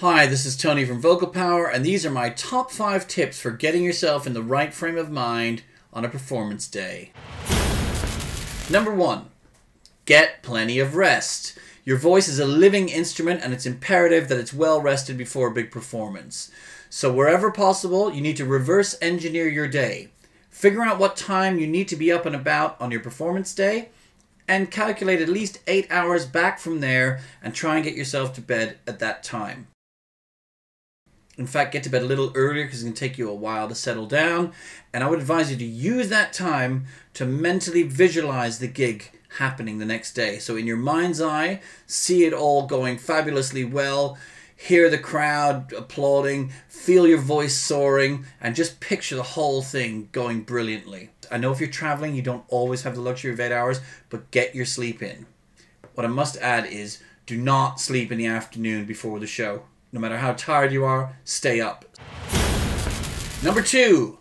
Hi, this is Tony from Vocal Power, and these are my top 5 tips for getting yourself in the right frame of mind on a performance day. Number 1, get plenty of rest. Your voice is a living instrument and it's imperative that it's well rested before a big performance. So wherever possible, you need to reverse engineer your day. Figure out what time you need to be up and about on your performance day and calculate at least 8 hours back from there and try and get yourself to bed at that time. In fact, get to bed a little earlier because it's going to take you a while to settle down. And I would advise you to use that time to mentally visualize the gig happening the next day. So in your mind's eye, see it all going fabulously well, hear the crowd applauding, feel your voice soaring, and just picture the whole thing going brilliantly. I know if you're traveling, you don't always have the luxury of 8 hours, but get your sleep in. What I must add is do not sleep in the afternoon before the show. No matter how tired you are, stay up. Number 2,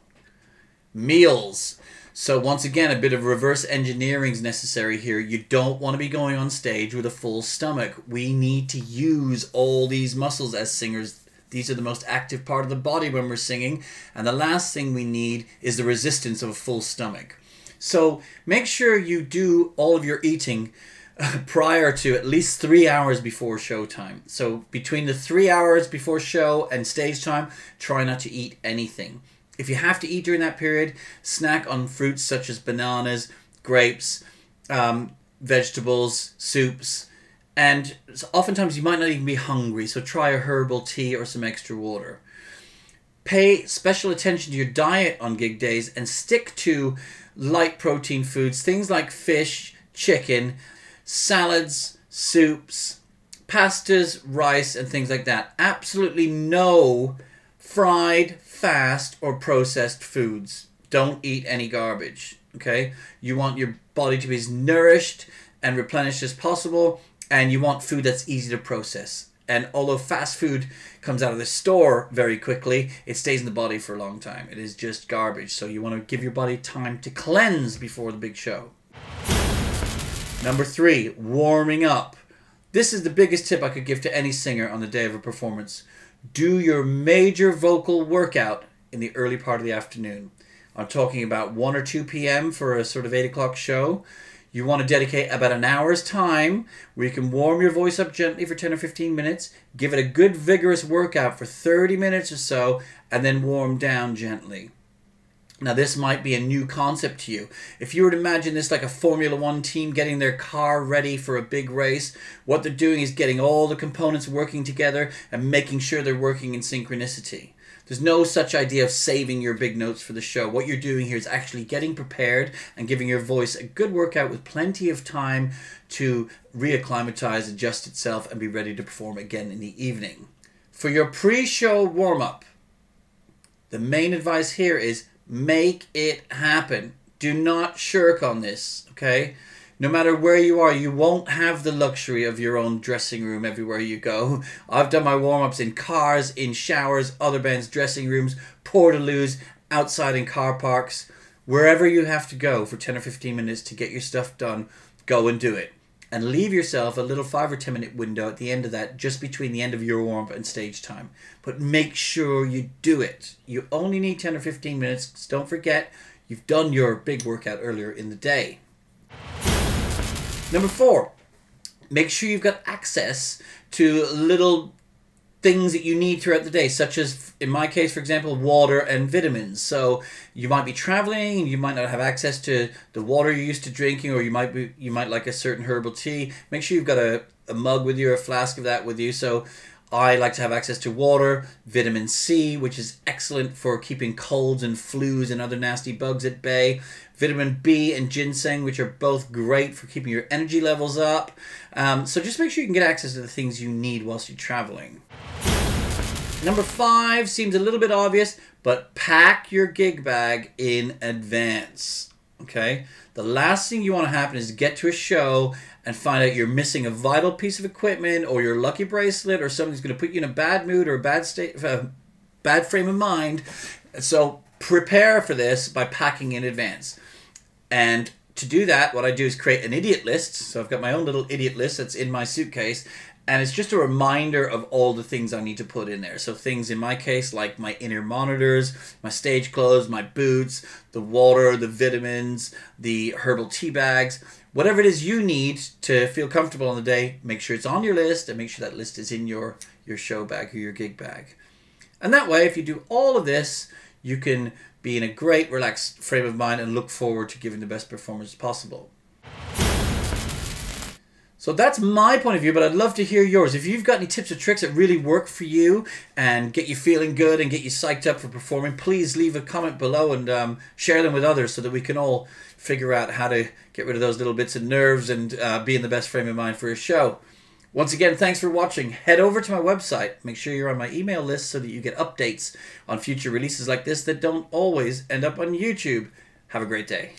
meals. So once again, a bit of reverse engineering is necessary here. You don't want to be going on stage with a full stomach. We need to use all these muscles as singers. These are the most active part of the body when we're singing. And the last thing we need is the resistance of a full stomach. So make sure you do all of your eating prior to at least 3 hours before show time. So between the 3 hours before show and stage time, try not to eat anything. If you have to eat during that period, snack on fruits such as bananas, grapes, vegetables, soups, and oftentimes you might not even be hungry, so try a herbal tea or some extra water. Pay special attention to your diet on gig days and stick to light protein foods, things like fish, chicken, salads, soups, pastas, rice, and things like that. Absolutely no fried, fast, or processed foods. Don't eat any garbage, okay? You want your body to be as nourished and replenished as possible, and you want food that's easy to process. And although fast food comes out of the store very quickly, it stays in the body for a long time. It is just garbage, so you want to give your body time to cleanse before the big show. Number 3, warming up. This is the biggest tip I could give to any singer on the day of a performance. Do your major vocal workout in the early part of the afternoon. I'm talking about 1 or 2 p.m. for a sort of 8 o'clock show. You want to dedicate about an hour's time where you can warm your voice up gently for 10 or 15 minutes, give it a good vigorous workout for 30 minutes or so, and then warm down gently. Now this might be a new concept to you. If you were to imagine this like a Formula One team getting their car ready for a big race, what they're doing is getting all the components working together and making sure they're working in synchronicity. There's no such idea of saving your big notes for the show. What you're doing here is actually getting prepared and giving your voice a good workout with plenty of time to reacclimatize, adjust itself, and be ready to perform again in the evening. For your pre-show warm-up, the main advice here is make it happen. Do not shirk on this, okay? No matter where you are, you won't have the luxury of your own dressing room everywhere you go. I've done my warm-ups in cars, in showers, other bands' dressing rooms, portaloos, outside in car parks. Wherever you have to go for 10 or 15 minutes to get your stuff done, go and do it. And leave yourself a little 5 or 10 minute window at the end of that, just between the end of your warm-up and stage time. But make sure you do it. You only need 10 or 15 minutes. So don't forget, you've done your big workout earlier in the day. Number 4, make sure you've got access to little things that you need throughout the day, such as, in my case, for example, water and vitamins. So you might be traveling and you might not have access to the water you're used to drinking, or you might like a certain herbal tea. Make sure you've got a mug with you or a flask of that with you. So I like to have access to water, vitamin C, which is excellent for keeping colds and flus and other nasty bugs at bay, vitamin B and ginseng, which are both great for keeping your energy levels up. So just make sure you can get access to the things you need whilst you're traveling. Number 5 seems a little bit obvious, but pack your gig bag in advance, okay? The last thing you want to happen is get to a show and find out you're missing a vital piece of equipment or your lucky bracelet or something's going to put you in a bad mood or a bad frame of mind. So prepare for this by packing in advance. And to do that, what I do is create an idiot list. So I've got my own little idiot list that's in my suitcase. And it's just a reminder of all the things I need to put in there. So things in my case like my inner monitors, my stage clothes, my boots, the water, the vitamins, the herbal tea bags, whatever it is you need to feel comfortable on the day, make sure it's on your list and make sure that list is in your show bag or your gig bag. And that way, if you do all of this, you can be in a great relaxed frame of mind and look forward to giving the best performance possible. So that's my point of view, but I'd love to hear yours. If you've got any tips or tricks that really work for you and get you feeling good and get you psyched up for performing, please leave a comment below and share them with others so that we can all figure out how to get rid of those little bits of nerves and be in the best frame of mind for a show. Once again, thanks for watching. Head over to my website. Make sure you're on my email list so that you get updates on future releases like this that don't always end up on YouTube. Have a great day.